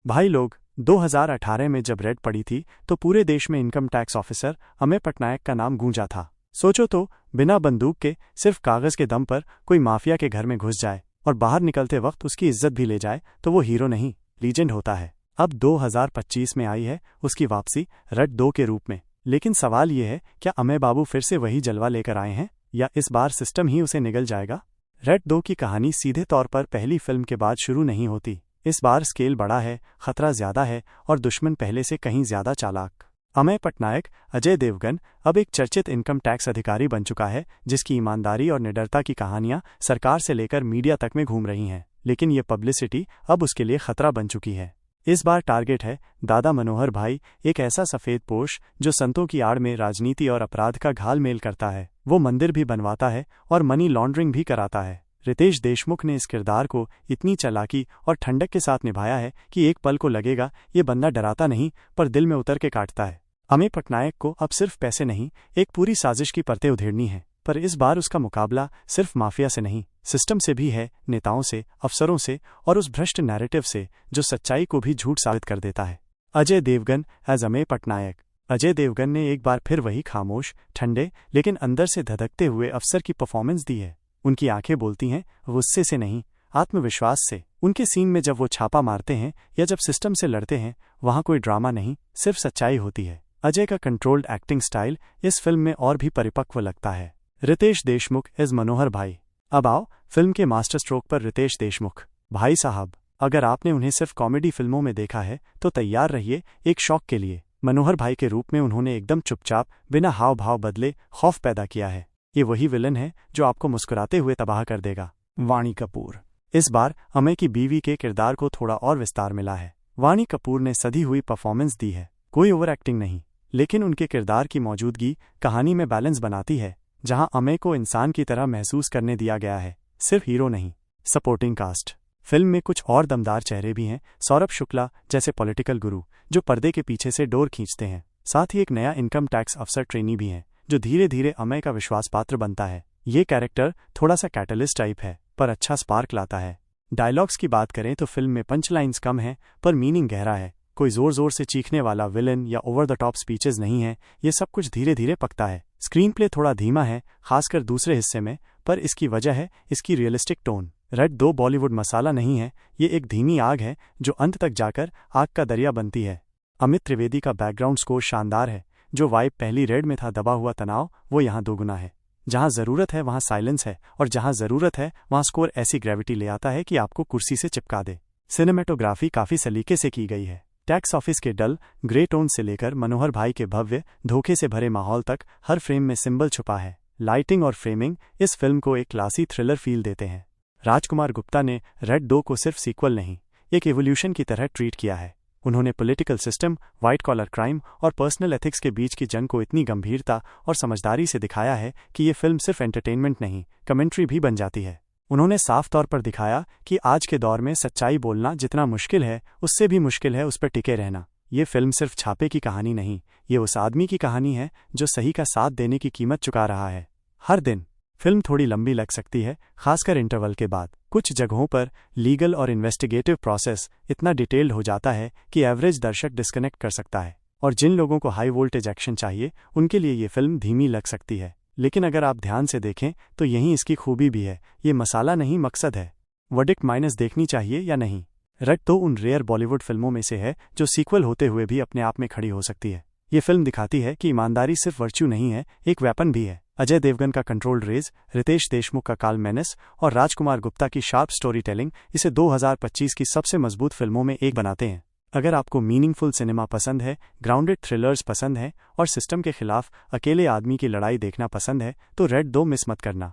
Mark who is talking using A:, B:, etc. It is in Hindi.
A: भाई लोग, 2018 में जब रेड पड़ी थी तो पूरे देश में income tax officer Amey Patnaik का नाम गूंजा था। सोचो तो, बिना बंदूक के सिर्फ कागज के दम पर कोई माफिया के घर में घुस जाए और बाहर निकलते वक्त उसकी इज्जत भी ले जाए तो वो हीरो नहीं, लीजेंड होता है। अब 2025 में आई है उसकी वापसी रेड 2 के रूप में। लेकिन सवाल ये है, क्या अमेय बाबू फिर से वही जलवा लेकर आए हैं या इस बार सिस्टम ही उसे निगल जाएगा? रेड 2 की कहानी सीधे तौर पर पहली फिल्म के बाद शुरू नहीं होती। इस बार स्केल बड़ा है, खतरा ज्यादा है और दुश्मन पहले से कहीं ज्यादा चालाक। अमेय पटनायक अजय देवगन अब एक चर्चित इनकम टैक्स अधिकारी बन चुका है, जिसकी ईमानदारी और निडरता की कहानियां सरकार से लेकर मीडिया तक में घूम रही हैं। लेकिन ये पब्लिसिटी अब उसके लिए खतरा बन चुकी है। इस बार टारगेट है दादा मनोहर भाई, एक ऐसा सफेद पोश जो संतों की आड़ में राजनीति और अपराध का घालमेल करता है। वो मंदिर भी बनवाता है और मनी लॉन्ड्रिंग भी कराता है। रितेश देशमुख ने इस किरदार को इतनी चालाकी और ठंडक के साथ निभाया है कि एक पल को लगेगा ये बंदा डराता नहीं पर दिल में उतर के काटता है। अमेय पटनायक को अब सिर्फ पैसे नहीं, एक पूरी साजिश की परतें उधेड़नी है। पर इस बार उसका मुकाबला सिर्फ माफिया से नहीं, सिस्टम से भी है, नेताओं से, अफसरों से और उस भ्रष्ट नैरेटिव से जो सच्चाई को भी झूठ साबित कर देता है। अजय देवगन एज अमेय पटनायक। अजय देवगन ने एक बार फिर वही खामोश, ठंडे लेकिन अंदर से धधकते हुए अफसर की परफॉर्मेंस दी है। उनकी आंखें बोलती हैं गुस्से से नहीं, आत्मविश्वास से। उनके सीन में जब वो छापा मारते हैं या जब सिस्टम से लड़ते हैं, वहां कोई ड्रामा नहीं, सिर्फ सच्चाई होती है। अजय का कंट्रोल्ड एक्टिंग स्टाइल इस फिल्म में और भी परिपक्व लगता है। रितेश देशमुख एज मनोहर भाई। अब आओ फिल्म के मास्टर स्ट्रोक पर। रितेश देशमुख भाई साहब, अगर आपने उन्हें सिर्फ कॉमेडी फिल्मों में देखा है तो तैयार रहिए एक शॉक के लिए। मनोहर भाई के रूप में उन्होंने एकदम चुपचाप, बिना हाव भाव बदले खौफ पैदा किया है। ये वही विलन है जो आपको मुस्कुराते हुए तबाह कर देगा। वाणी कपूर। इस बार अमेय की बीवी के किरदार को थोड़ा और विस्तार मिला है। वाणी कपूर ने सधी हुई परफॉर्मेंस दी है, कोई ओवर एक्टिंग नहीं, लेकिन उनके किरदार की मौजूदगी कहानी में बैलेंस बनाती है। जहां अमेय को इंसान की तरह महसूस करने दिया गया है, सिर्फ हीरो नहीं। Supporting cast. फिल्म में कुछ और दमदार चेहरे भी हैं। सौरभ शुक्ला जैसे पॉलिटिकल गुरु जो पर्दे के पीछे से डोर खींचते हैं। साथ ही एक नया इनकम टैक्स अफसर ट्रेनी भी है जो धीरे धीरे अमेय का विश्वास पात्र बनता है। ये कैरेक्टर थोड़ा सा कैटलिस्ट टाइप है पर अच्छा स्पार्क लाता है। डायलॉग्स की बात करें तो फिल्म में पंच लाइन्स कम है पर मीनिंग गहरा है। कोई जोर जोर से चीखने वाला विलन या ओवर द टॉप स्पीचेस नहीं है, ये सब कुछ धीरे धीरे पकता है। स्क्रीन प्ले थोड़ा धीमा है, खासकर दूसरे हिस्से में, पर इसकी वजह है इसकी रियलिस्टिक टोन। रेड 2 बॉलीवुड मसाला नहीं है, ये एक धीमी आग है जो अंत तक जाकर आग का दरिया बनती है। अमित त्रिवेदी का बैकग्राउंड स्कोर शानदार है। जो वाइब पहली रेड में था, दबा हुआ तनाव, वो यहाँ दोगुना है। जहाँ जरूरत है वहाँ साइलेंस है और जहाँ जरूरत है वहाँ स्कोर ऐसी ग्रेविटी ले आता है कि आपको कुर्सी से चिपका दे। सिनेमेटोग्राफी काफी सलीके से की गई है। टैक्स ऑफिस के डल ग्रे टोन से लेकर मनोहर भाई के भव्य, धोखे से भरे माहौल तक हर फ्रेम में सिंबल छुपा है। लाइटिंग और फ्रेमिंग इस फिल्म को एक क्लासी थ्रिलर फील देते हैं। राजकुमार गुप्ता ने रेड 2 को सिर्फ सीक्वल नहीं, एक एवोल्यूशन की तरह ट्रीट किया है। उन्होंने political system, white collar crime और पर्सनल एथिक्स के बीच की जंग को इतनी गंभीरता और समझदारी से दिखाया है कि ये फिल्म सिर्फ एंटरटेनमेंट नहीं, कमेंट्री भी बन जाती है। उन्होंने साफ तौर पर दिखाया कि आज के दौर में सच्चाई बोलना जितना मुश्किल है, उससे भी मुश्किल है उस पर टिके रहना। ये फिल्म सिर्फ छापे की कहानी नहीं, ये उस आदमी की कहानी है जो सही का साथ देने की कीमत चुका रहा है हर दिन। फिल्म थोड़ी लंबी लग सकती है, खासकर इंटरवल के बाद। कुछ जगहों पर लीगल और इन्वेस्टिगेटिव प्रोसेस इतना डिटेल्ड हो जाता है कि एवरेज दर्शक डिस्कनेक्ट कर सकता है। और जिन लोगों को हाई वोल्टेज एक्शन चाहिए, उनके लिए ये फिल्म धीमी लग सकती है। लेकिन अगर आप ध्यान से देखें तो यही इसकी खूबी भी है, ये मसाला नहीं, मकसद है। वर्डिक्ट माइनस देखनी चाहिए या नहीं? रेड 2 उन रेयर बॉलीवुड फिल्मों में से है जो सीक्वल होते हुए भी अपने आप में खड़ी हो सकती है। ये फिल्म दिखाती है कि ईमानदारी सिर्फ वर्च्यू नहीं है, एक वेपन भी है। अजय देवगन का कंट्रोल्ड रेज, रितेश देशमुख का काल मेनेस और राजकुमार गुप्ता की शार्प स्टोरी टेलिंग इसे 2025 की सबसे मजबूत फिल्मों में एक बनाते हैं। अगर आपको मीनिंगफुल सिनेमा पसंद है, ग्राउंडेड थ्रिलर्स पसंद है और सिस्टम के खिलाफ अकेले आदमी की लड़ाई देखना पसंद है तो रेड 2 मिस मत करना।